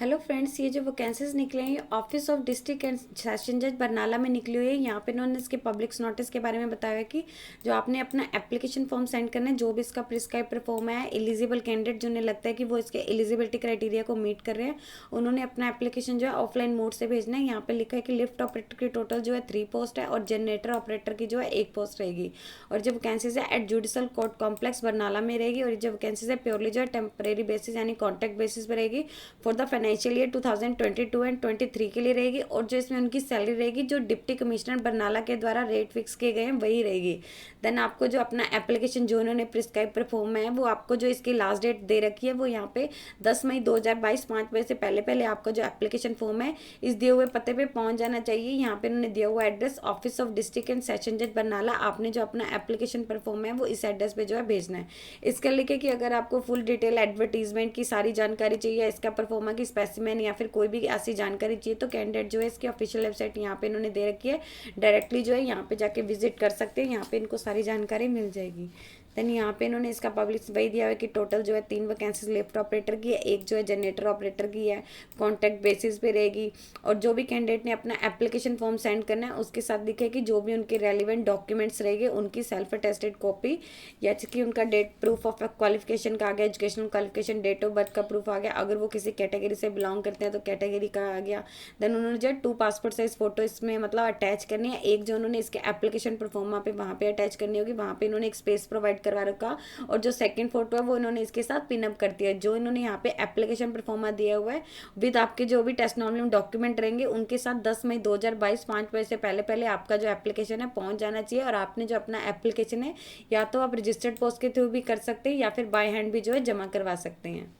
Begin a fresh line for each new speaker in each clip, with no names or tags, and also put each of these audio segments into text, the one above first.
Hello friends, ये जो vacancies निकले हैं ये office of district and session जज बरनाला में निकली हुई है। यहाँ पे इन्होंने इसके पब्लिक नोटिस के बारे में बताया है कि जो आपने अपना एप्लीकेशन फॉर्म सेंड करना है, जो भी इसका प्रिस्क्राइब फॉर्म है, एलिजिबल कैंडिडेट जिन्हें लगता है कि वो इसके एलिजिबिलिटी क्राइटेरिया को मीट कर रहे हैं, उन्होंने अपना एप्लीकेशन जो है ऑफलाइन मोड से भेजना है। यहाँ पे लिखा है कि लिफ्ट ऑपरेटर की टोटल जो है 3 पोस्ट है और जनरेटर ऑपरेटर की जो है 1 पोस्ट रहेगी। और जो वैकेंसीज है at judicial court complex Barnala में रहेगी। और जो वैकेंसीज है प्योरली जो है टेम्परेरी बेसिस यानी कॉन्ट्रैक्ट बेसिस पर रहेगी for the financial year 2022 and 23 के लिए रहेगी। और जो इसमें उनकी सैलरी रहेगी जो डिप्टी कमिश्नर बरनाला के द्वारा रेट फिक्स किए गए हैं वही रहेगी। देन आपको जो अपना एप्लीकेशन जो उन्होंने प्रिस्क्राइब पर फॉर्म है वो आपको जो इसकी लास्ट डेट दे रखी है वो यहाँ पे 10 मई 2022 5 बजे से पहले पहले आपका जो एप्लीकेशन फॉर्म है इस दिए हुए पते पे पहुंच जाना चाहिए। यहाँ पे उन्होंने दिया हुआ address office of district and session जज बरनाला, आपने जो अपना एप्लीकेशन पर फॉर्म है वो इस एड्रेस पे जो है भेजना है। इसके लिखे कि अगर आपको फुल डिटेल एडवर्टीजमेंट की सारी जानकारी चाहिए, इसका परफॉर्मा की स्पेसिमेन या फिर कोई भी ऐसी जानकारी चाहिए तो कैंडिडेट जो है इसकी ऑफिशियल वेबसाइट यहाँ पे इन्होंने दे रखी है, डायरेक्टली जो है यहाँ पे जाके विजिट कर सकते हैं। यहाँ पे इनको सारी जानकारी मिल जाएगी। देन यहाँ पे इन्होंने इसका पब्लिक वही दिया हुआ है कि टोटल जो है 3 वैकेंसीज लिफ्ट ऑपरेटर की है, एक जो है जनरेटर ऑपरेटर की है, कॉन्टैक्ट बेसिस पे रहेगी। और जो भी कैंडिडेट ने अपना एप्लीकेशन फॉर्म सेंड करना है उसके साथ दिखे कि जो भी उनके रेलिवेंट डॉक्यूमेंट्स रहेंगे उनकी सेल्फ अटेस्टेड कॉपी या कि उनका डेट प्रूफ ऑफ क्वालिफिकेशन का आ गया, educational qualification, date of birth का प्रूफ आ गया, अगर वो किसी कैटेगरी से बिलोंग करते हैं तो कैटेगरी का आ गया। देन उन्होंने जो 2 पासपोर्ट साइज फोटो इसमें मतलब अटैच करनी है। एक जो उन्होंने इसके एप्लीकेशन परफॉर्मा पे वहाँ पे अटैच करनी होगी, वहाँ पे इन्होंने एक स्पेस प्रोवाइड करवा रखा। और जो सेकंड फोटो है वो इन्होंने इसके साथ पिनअप कर दिया। जो इन्होंने यहाँ पे एप्लीकेशन परफॉर्मा दिया हुआ है विद आपके जो भी टेस्टिमोनियल डॉक्यूमेंट रहेंगे उनके साथ 10 मई 2022 5 बजे से पहले पहले आपका जो एप्लीकेशन है पहुंच जाना चाहिए। और आपने जो अपना एप्लीकेशन है या तो आप रजिस्टर्ड पोस्ट के थ्रू भी कर सकते हैं या फिर बाय हैंड भी जो है जमा करवा सकते हैं।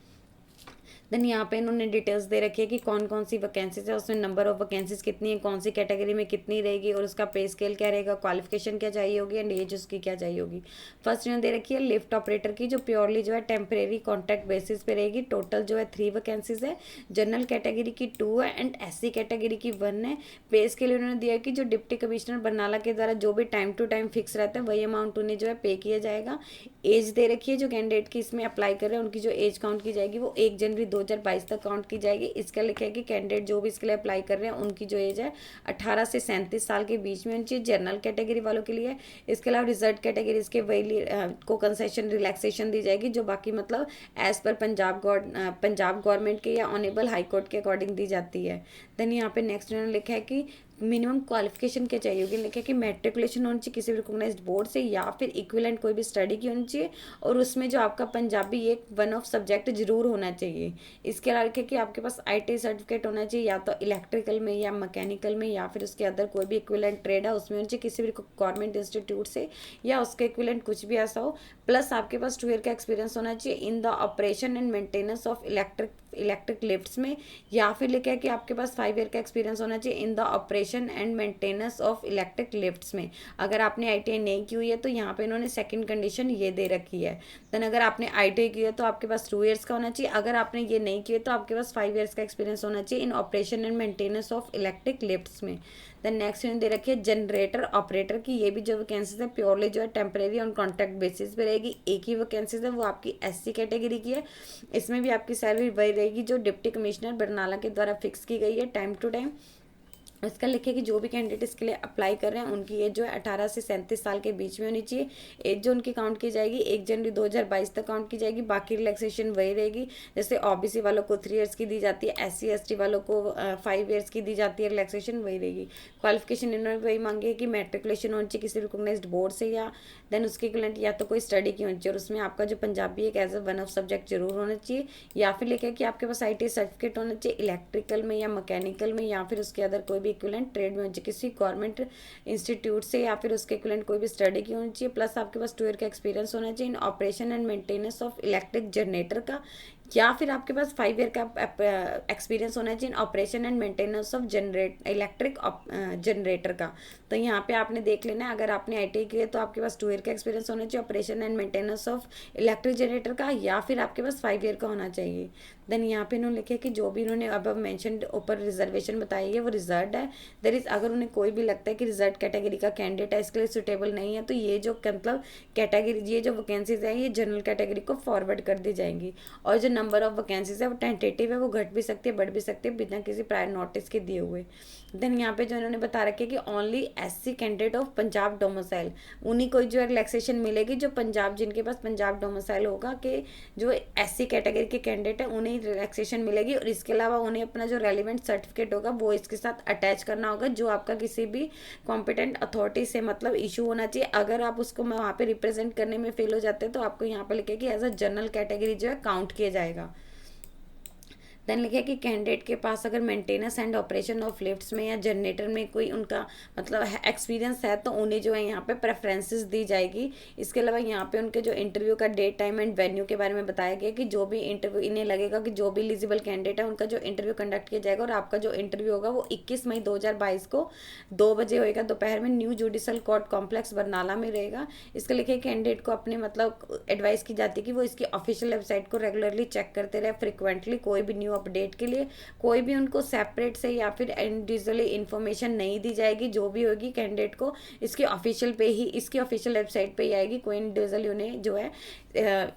देन यहाँ पे इन्होंने डिटेल्स दे रखी है कि कौन कौन सी वैकेंसीज है, उसमें नंबर ऑफ वैकेंसीज कितनी है, कौन सी कैटेगरी में कितनी रहेगी और उसका पे स्केल क्या रहेगा, क्वालिफिकेशन क्या चाहिए होगी एंड एज उसकी क्या चाहिए होगी। फर्स्ट इन्होंने दे रखी है लिफ्ट ऑपरेटर की जो प्योरली जो है टेम्परेरी कॉन्ट्रैक्ट बेसिस पे रहेगी। टोटल जो है 3 वैकेंसीज है, जनरल कैटेगरी की 2 है एंड SC कैटेगरी की 1 है। पे स्केल उन्होंने दिया कि जो डिप्टी कमिश्नर बरनाला के द्वारा जो भी टाइम टू टाइम फिक्स रहता है वही अमाउंट उन्हें जो है पे किया जाएगा। एज दे रखी है जो कैंडिडेट की इसमें अप्लाई कर रहे हैं उनकी जो एज काउंट की जाएगी वो 1 जनवरी 2022 तक काउंट की जाएगी। इसका लिखा है कि कैंडिडेट जो भी इसके लिए अप्लाई कर रहे हैं उनकी जो एज है 18 से 37 साल के बीच में होनी चाहिए, जनरल कैटेगरी वालों के लिए। इसके अलावा रिजर्व कैटेगरी के वही को कंसेशन रिलैक्सेशन दी जाएगी जो बाकी मतलब एज पर पंजाब गवर्नमेंट के या ऑनेबल हाई कोर्ट के अकॉर्डिंग दी जाती है। देन यहाँ पे नेक्स्ट उन्होंने लिखा है कि मिनिमम क्वालिफिकेशन क्या चाहिए होगी, लिखा है कि मैट्रिकुलेशन होनी चाहिए किसी भी रिकॉग्नाइज्ड बोर्ड से या फिर इक्विवेलेंट कोई भी स्टडी की होनी चाहिए। और उसमें जो आपका पंजाबी एक 1 ऑफ सब्जेक्ट जरूर होना चाहिए। इसके अलावा लिखा है कि आपके पास IT सर्टिफिकेट होना चाहिए या तो इलेक्ट्रिकल में या मैकेनिकल में या फिर उसके अंदर कोई भी इक्विवेलेंट ट्रेड है उसमें होनी चाहिए किसी भी गवर्नमेंट इंस्टीट्यूट से या उसके इक्विवेलेंट कुछ भी ऐसा हो। प्लस आपके पास 2 ईयर का एक्सपीरियंस होना चाहिए in the operation and maintenance of electric lifts में। या फिर लिखा है कि आपके पास 5 ईयर का एक्सपीरियंस होना चाहिए in the operation and maintenance of electric lifts में। अगर आपने ITI नहीं की हुई है तो यहाँ पे इन्होंने सेकंड कंडीशन ये दे रखी है। देन अगर आपने ITI की है तो आपके पास 2 ईयर्स का होना चाहिए, अगर आपने ये नहीं किया तो आपके पास 5 ईयर्स का एक्सपीरियंस होना चाहिए इन operation and maintenance of electric lifts में। देन नेक्स्ट इन्होंने दे रखी है जनरेटर ऑपरेटर की, ये भी जो वैकेंसीज है प्योरली जो है टेम्परेरी ऑन कॉन्ट्रैक्ट बेसिस पे रहेगी। एक ही वैकेंसीज है वो आपकी SC कैटेगरी की है। इसमें भी आपकी सैलरी वही रहेगी जो डिप्टी कमिश्नर बरनाला के द्वारा फिक्स की गई है टाइम टू टाइम। इसका लिखे कि जो भी कैंडिडेट इसके लिए अप्लाई कर रहे हैं उनकी एज जो है 18 से 37 साल के बीच में होनी चाहिए। एज जो उनकी काउंट की जाएगी 1 जनवरी 2022 तक काउंट की जाएगी। बाकी रिलैक्सेशन वही रहेगी, जैसे OBC वालों को 3 ईयर्स की दी जाती है, SC ST वालों को 5 ईयर्स की दी जाती है, रिलैक्सेशन वही रहेगी। क्वालिफिकेशन इन्होंने वही मांगी है कि मैट्रिकुलेशन होनी चाहिए किसी रिकॉग्नाइज्ड बोर्ड से या देन उसके इक्विवेलेंट या तो कोई स्टडी की होनी चाहिए और उसमें आपका जो पंजाबी एक एज अ 1 ऑफ सब्जेक्ट जरूर होना चाहिए। या फिर लिखा है कि आपके पास ITI सर्टिफिकेट होना चाहिए इलेक्ट्रिकल में या मैकेनिकल में या फिर उसके अदर कोई भी इक्विवेलेंट ट्रेड में किसी गवर्नमेंट इंस्टीट्यूट से या फिर उसके इक्विवेलेंट कोई भी स्टडी की होनी चाहिए। प्लस आपके पास 2 ईयर का एक्सपीरियंस होना चाहिए इन operation and maintenance of electric generator का, या फिर आपके पास 5 ईयर का एक्सपीरियंस होना चाहिए इन operation and maintenance of electric generator का। तो यहाँ पे आपने देख लेना है, अगर आपने ITI की है तो आपके पास 2 ईयर का एक्सपीरियंस होना चाहिए operation and maintenance of electric generator का, या फिर आपके पास 5 ईयर का होना चाहिए। देन यहाँ पे इन्होंने लिखे कि जो भी इन्होंने अब मेंशन ऊपर रिजर्वेशन बताई है वो रिजर्व है। देर इज अगर उन्हें कोई भी लगता है कि रिजर्व कैटेगरी का कैंडिडेट है इसके लिए सुटेबल नहीं है तो ये जो मतलब कैटेगरी ये जो वैकेंसीज है ये जनरल कैटेगरी को फॉरवर्ड कर दी जाएंगी। और जो नंबर ऑफ वैकेंसीज है वो टेंटेटिव है, वो घट भी सकती है बढ़ भी सकती है बिना किसी प्रायर नोटिस के दिए हुए। देन यहाँ पे जो इन्होंने बता रखे कि only SC candidate of Punjab domicile, उन्हीं को जो है रिलैक्सेशन मिलेगी जो पंजाब, जिनके पास पंजाब डोमिसाइल होगा, कि जो एससी कैटेगरी के कैंडिडेट है उन्हें रिलैक्सेशन मिलेगी। और इसके अलावा उन्हें अपना जो रेलिवेंट सर्टिफिकेट होगा वो इसके साथ अटैच करना होगा, जो आपका किसी भी कॉम्पिटेंट अथॉरिटी से मतलब इशू होना चाहिए। अगर आप उसको वहाँ पे रिप्रेजेंट करने में फेल हो जाते हैं तो आपको यहाँ पे लिखे कि एज अ जनरल कैटेगरी जो है काउंट किया जाएगा। देन लिखे कि कैंडिडेट के पास अगर maintenance and operation of lifts में या जनरेटर में कोई उनका मतलब एक्सपीरियंस है तो उन्हें जो है यहाँ पे प्रेफरेंसेस दी जाएगी। इसके अलावा यहाँ पे उनके जो इंटरव्यू का डेट टाइम एंड वेन्यू के बारे में बताया गया कि जो भी इंटरव्यू इन्हें लगेगा कि जो भी एलिजिबल कैंडिडेट है उनका जो इंटरव्यू कंडक्ट किया जाएगा। और आपका जो इंटरव्यू होगा वो 21 मई 2022 को 2 बजे होएगा दोपहर में, new judicial court complex Barnala में रहेगा। इसके लिखे कैंडिडेट को अपने मतलब एडवाइस की जाती है कि वो इसकी ऑफिशियल वेबसाइट को रेगुलरली चेक करते रहे फ्रिक्वेंटली। कोई भी न्यू अपडेट के लिए कोई भी उनको सेपरेट से या फिर इंडिविजुअली इन्फॉर्मेशन नहीं दी जाएगी। जो भी होगी कैंडिडेट को इसके ऑफिशियल पे ही, इसकी ऑफिशियल वेबसाइट पे ही आएगी। कोई इंडिविजुअली उन्हें जो है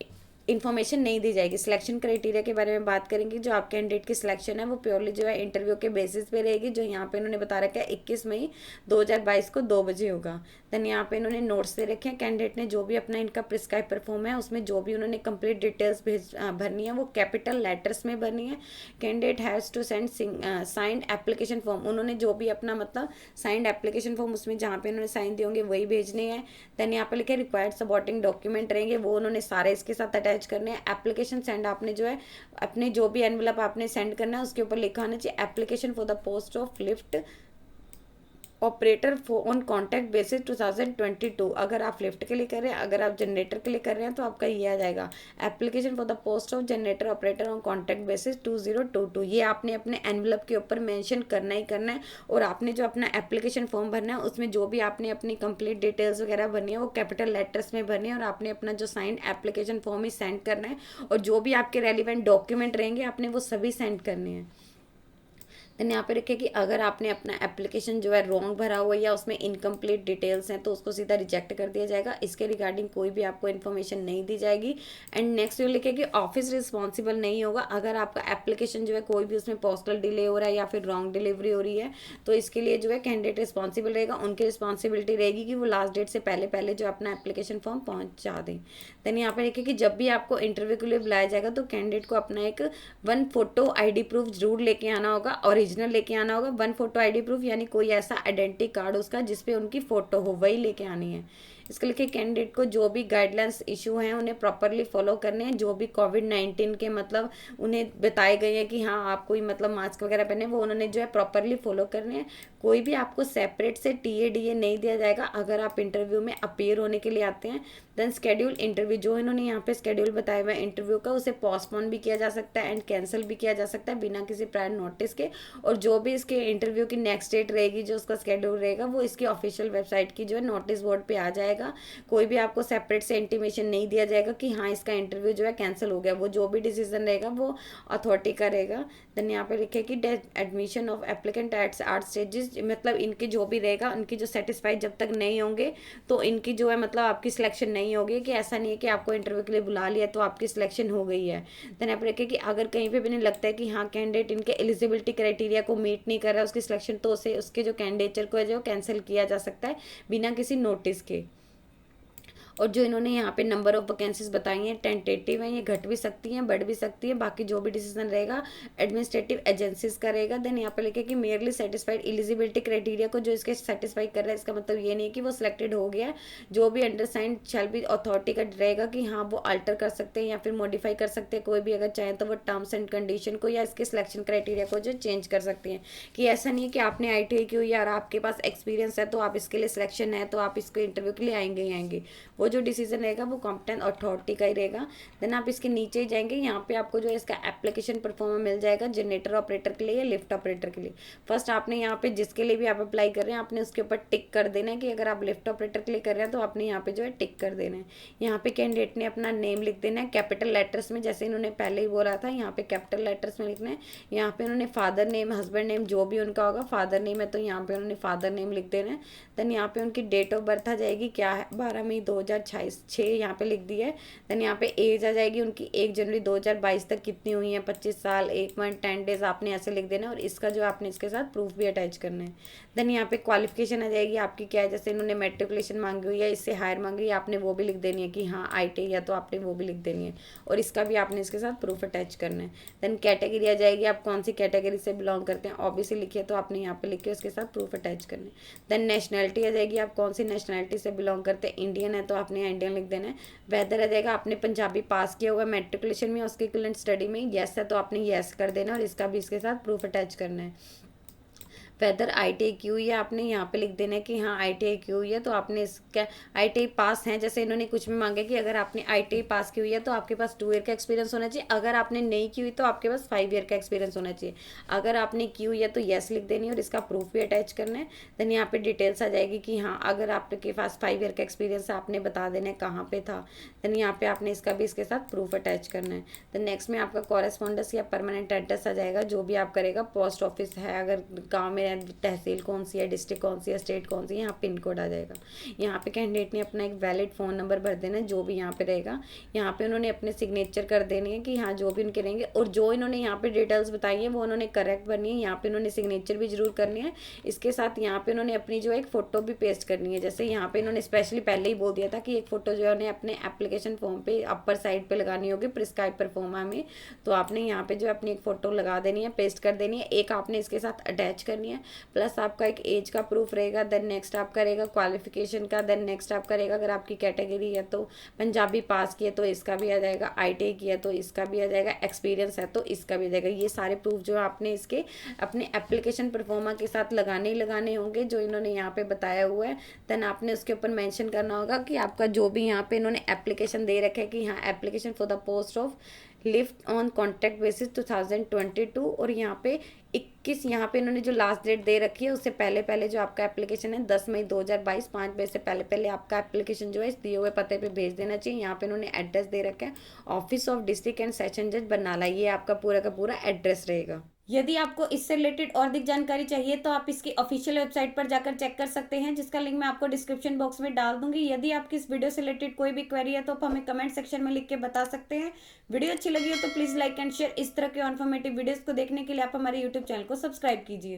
इन्फॉर्मेशन नहीं दी जाएगी। सिलेक्शन क्राइटेरिया के बारे में बात करेंगे। जो आप कैंडिडेट की सिलेक्शन है वो प्योरली जो है इंटरव्यू के बेसिस पे रहेगी, जो यहाँ पे उन्होंने बता रखा है 21 मई 2022 को 2 बजे होगा। देन यहाँ पे इन्होंने नोट्स दे रखे हैं। कैंडिडेट ने जो भी अपना इनका प्रिस्क्राइब परफॉर्म है उसमें जो भी उन्होंने कंप्लीट डिटेल्स भरनी है वो कैपिटल लेटर्स में भरनी है। Candidate has to send signed application form, उन्होंने जो भी अपना मतलब साइंड एप्लीकेशन फॉर्म उसमें जहाँ पे उन्होंने साइन दिए होंगे वही भेजने हैं। देन यहाँ पे लिखे रिक्वायर्ड सपोर्टिंग डॉक्यूमेंट रहेंगे, वो उन्होंने सारे इसके साथ अटैच करने हैं। एप्लीकेशन सेंड, आपने जो है अपने जो भी एनवेलप आपने सेंड करना है उसके ऊपर लिखा होना चाहिए application for the post of lift operator on contact basis 2022। अगर आप लिफ्ट के लिए कर रहे हैं, अगर आप जनरेटर के लिए कर रहे हैं तो आपका ये आ जाएगा application for the post of generator operator on contact basis 2022। ये आपने अपने एनवेलप के ऊपर मेंशन करना ही करना है। और आपने जो अपना एप्लीकेशन फॉर्म भरना है उसमें जो भी आपने अपनी कंप्लीट डिटेल्स वगैरह भरनी है वो कैपिटल लेटर्स में भरनी है। और आपने अपना जो साइंड एप्लीकेशन फॉर्म ही सेंड करना है। और जो भी आपके रेलिवेंट डॉक्यूमेंट रहेंगे आपने वो सभी सेंड करने हैं। देन यहाँ पे रखे कि अगर आपने अपना एप्लीकेशन जो है रॉन्ग भरा हुआ है या उसमें इनकम्प्लीट डिटेल्स हैं तो उसको सीधा रिजेक्ट कर दिया जाएगा। इसके रिगार्डिंग कोई भी आपको इन्फॉर्मेशन नहीं दी जाएगी। एंड नेक्स्ट जो लिखे कि ऑफिस रिस्पॉन्सिबल नहीं होगा अगर आपका एप्लीकेशन जो है कोई भी उसमें पोस्टल डिले हो रहा है या फिर रॉन्ग डिलीवरी हो रही है तो इसके लिए जो है कैंडिडेट रिस्पॉन्सिबल रहेगा। उनकी रिस्पॉन्सिबिलिटी रहेगी कि वो लास्ट डेट से पहले पहले जो अपना एप्लीकेशन फॉर्म पहुँचा दें। देन यहाँ पे लिखे कि जब भी आपको इंटरव्यू के लिए बुलाया जाएगा तो कैंडिडेट को अपना एक 1 फोटो ID प्रूफ जरूर लेके आना होगा, ओरिजिनल लेके आना होगा। 1 फोटो ID प्रूफ यानी कोई ऐसा आइडेंटिटी कार्ड उसका जिसपे उनकी फोटो हो वही लेके आनी है। इसके लिए कैंडिडेट को जो भी गाइडलाइंस इशू हैं उन्हें प्रॉपरली फॉलो करने हैं। जो भी कोविड-19 के मतलब उन्हें बताए गए हैं कि हाँ आप कोई मतलब मास्क वगैरह पहने वो उन्होंने जो है प्रॉपरली फॉलो करने हैं। कोई भी आपको सेपरेट से TA DA नहीं दिया जाएगा अगर आप इंटरव्यू में अपीयर होने के लिए आते हैं। देन स्केड्यूल इंटरव्यू, जो इन्होंने यहाँ पे स्केड्यूल बताया हुआ है इंटरव्यू का उसे पोस्टपोन भी किया जा सकता है एंड कैंसिल भी किया जा सकता है बिना किसी प्रायर नोटिस के। और जो भी इसके इंटरव्यू की नेक्स्ट डेट रहेगी जो उसका स्केड्यूल रहेगा वो इसकी ऑफिशियल वेबसाइट की जो है नोटिस बोर्ड पे आ जाएगा। कोई भी आपको सेपरेट से इंटीमेशन नहीं दिया जाएगा कि हाँ इसका इंटरव्यू जो है कैंसिल हो गया। वो जो भी डिसीजन रहेगा वो अथॉरिटी का रहेगा। देन यहाँ पे लिखे कि admission of applicant at art stages, मतलब इनके जो भी रहेगा उनकी जो सेटिस्फाइड जब तक नहीं होंगे तो इनकी जो है मतलब आपकी सिलेक्शन नहीं होगी। कि ऐसा नहीं है कि आपको इंटरव्यू के लिए बुला लिया तो आपकी सिलेक्शन हो गई है। देन यहाँ पे लिखे कि अगर कहीं पे भी नहीं लगता है कि हाँ कैंडिडेट इनके एलिजिबिलिटी क्राइटेरिया को मीट नहीं कर रहा है उसकी सिलेक्शन, तो उसे उसके जो कैंडिडेचर को है जो कैंसिल किया जा सकता है बिना किसी नोटिस के। और जो इन्होंने यहाँ पे नंबर ऑफ वैकेंसीज बताई हैं टेंटेटिव हैं, ये घट भी सकती हैं बढ़ भी सकती हैं। बाकी जो भी डिसीजन रहेगा एडमिनिस्ट्रेटिव एजेंसीज का रहेगा। देन यहाँ पे लिखे कि मेयरली सेटिस्फाइड एलिजिबिलिटी क्राइटेरिया को जो इसके सेटिस्फाई कर रहा है इसका मतलब ये नहीं है कि वो सिलेक्टेड हो गया है। जो भी अंडरसाइंड शैल बी अथॉरिटी का रहेगा कि हाँ वो अल्टर कर सकते हैं या फिर मॉडिफाई कर सकते हैं कोई भी अगर चाहें तो वो टर्म्स एंड कंडीशन को या इसके सिलेक्शन क्राइटेरिया को जो चेंज कर सकते हैं। कि ऐसा नहीं है कि आपने ITI की हुई और आपके पास एक्सपीरियंस है तो आप इसके लिए सिलेक्शन है तो आप इसको इंटरव्यू के लिए आएंगे ही आएंगे। वो जो डिसीजन रहेगा वो कॉम्पिटेंट अथॉरिटी का ही रहेगा। देन आप इसके नीचे ही जाएंगे, यहाँ पे आपको जो है इसका एप्लीकेशन परफॉर्म मिल जाएगा जनरेटर ऑपरेटर के लिए या लिफ्ट ऑपरेटर के लिए। फर्स्ट आपने यहाँ पे जिसके लिए भी आप अप्लाई कर रहे हैं आपने उसके ऊपर टिक कर देना है कि अगर आप लिफ्ट ऑपरेटर के लिए कर रहे हैं तो आपने यहाँ पे जो है टिक कर देना है। यहाँ पे कैंडिडेट ने अपना नेम लिख देना है कैपिटल लेटर्स में, जैसे इन्होंने पहले ही बोला था यहाँ पे कैपिटल लेटर्स में लिखना है। यहाँ पे उन्होंने फादर नेम हस्बैंड नेम जो भी उनका होगा, फादर नेम है तो यहाँ पे उन्होंने फादर नेम लिख देना है। देन यहाँ पे उनकी डेट ऑफ बर्थ आ जाएगी क्या है 12 मई 2006 यहाँ पे लिख दी है। देन यहाँ पे एज आ जाएगी उनकी 1 जनवरी 2022 तक कितनी हुई है, 25 साल 1 मंथ 10 डेज आपने ऐसे लिख देना, और इसका जो आपने इसके साथ प्रूफ भी अटैच करना है। देन यहाँ पे क्वालिफिकेशन आ जाएगी आपकी क्या है, जैसे इन्होंने मेट्रिकुलेशन मांगी हुई है, इससे हायर मांगी है, आपने वो भी लिख देनी है कि हाँ ITI या तो आपने वो भी लिख देनी है, और इसका भी आपने इसके साथ प्रूफ अटैच करना है। देन कैटेगरी आ जाएगी, आप कौन सी कैटेगरी से बिलोंग करते हैं, OBC लिखिए तो आपने यहाँ पे लिखे उसके साथ प्रूफ अटैच करना है। देन नेशनैलिटी आ जाएगी, आप कौन सी नेशनैलिटी से बिलोंग करते हैं, इंडियन है तो आपने इंडियन लिख देना है। वेदर आ जाएगा, आपने पंजाबी पास किया हुआ मेट्रिकुलेशन में उसके इक्विवेलेंट स्टडी में, येस है तो आपने येस कर देना, और इसका भी इसके साथ प्रूफ अटैच करना है। वेदर ITI की हुई है, आपने यहाँ पे लिख देना है कि हाँ ITI की हुई है, तो आपने इसका ITI पास है, जैसे इन्होंने कुछ भी मांगे कि अगर आपने ITI पास की हुई है तो आपके पास 2 ईयर का एक्सपीरियंस होना चाहिए, अगर आपने नहीं की हुई तो आपके पास 5 ईयर का एक्सपीरियंस होना चाहिए। अगर आपने की हुई है तो येस लिख देनी है, और इसका प्रूफ भी अटैच करना है। देन यहाँ पे डिटेल्स आ जाएगी कि हाँ अगर आपके पास 5 ईयर का एक्सपीरियंस है, आपने बता देना है कहाँ पे था। देन यहाँ पे आपने इसका भी इसके साथ प्रूफ अटैच करना है। देन नेक्स्ट में आपका कॉरेस्पॉन्डेंस या परमानेंट एड्रेस आ जाएगा, जो भी आप करेगा, पोस्ट ऑफिस है अगर गाँव में, तहसील कौन सी है, डिस्ट्रिक्ट कौन सी है, स्टेट कौन सी है, यहाँ पिन कोड आ जाएगा। यहाँ पे कैंडिडेट ने अपना एक वैलिड फ़ोन नंबर भर देना है, जो भी यहाँ पे रहेगा। यहाँ पे उन्होंने अपने सिग्नेचर कर देने हैं कि हाँ जो भी उनके रहेंगे, और जो इन्होंने यहाँ पे डिटेल्स बताई है वो उन्होंने करेक्ट भरनी है। यहाँ पे उन्होंने सिग्नेचर भी जरूर करनी है। इसके साथ यहाँ पे उन्होंने अपनी जो एक फ़ोटो भी पेस्ट करनी है। जैसे यहाँ पे इन्होंने स्पेशली पहले ही बोल दिया था कि एक फ़ोटो जो है उन्हें अपने एप्लीकेशन फॉर्म पे अपर साइड पे लगानी होगी प्रिस्क्राइब परफॉर्मा में, तो आपने यहाँ पे जो अपनी एक फ़ोटो लगा देनी है, पेस्ट कर देनी है, एक आपने इसके साथ अटैच करनी है, प्लस आपका एक एज का प्रूफ रहेगा। देन नेक्स्ट आप करेगा क्वालिफिकेशन का। देन नेक्स्ट आप करेगा अगर आपकी कैटेगरी है तो पंजाबी पास की है तो इसका भी आ जाएगा, ITI की है तो इसका भी आ जाएगा, एक्सपीरियंस है तो इसका भी आ जाएगा। ये सारे प्रूफ जो आपने इसके अपने एप्लीकेशन परफॉर्मा के साथ लगाने ही लगाने होंगे, जो इन्होंने यहाँ पे बताया हुआ है। देन आपने उसके ऊपर मेंशन करना होगा कि आपका जो भी यहाँ पे इन्होंने एप्लीकेशन दे रखा है कि हाँ application for the post of lift on contract basis 2022, और यहाँ पे 21 यहाँ पे इन्होंने जो लास्ट डेट दे रखी है उससे पहले पहले जो आपका एप्लीकेशन है 10 मई 2022 5 बजे से पहले पहले आपका एप्लीकेशन जो है इस दिए हुए पते पे भेज देना चाहिए। यहाँ पे इन्होंने एड्रेस दे रखा है office of district and session जज बरनाला, ये आपका पूरा का पूरा एड्रेस रहेगा। यदि आपको इससे रिलेटेड और अधिक जानकारी चाहिए तो आप इसकी ऑफिशियल वेबसाइट पर जाकर चेक कर सकते हैं, जिसका लिंक मैं आपको डिस्क्रिप्शन बॉक्स में डाल दूंगी। यदि आपकी इस वीडियो से रिलेटेड कोई भी क्वेरी है तो आप हमें कमेंट सेक्शन में लिख के बता सकते हैं। वीडियो अच्छी लगी हो तो प्लीज़ लाइक एंड शेयर। इस तरह के इन्फॉर्मेटिव वीडियोस को देखने के लिए आप हमारे यूट्यूब चैनल को सब्सक्राइब कीजिए।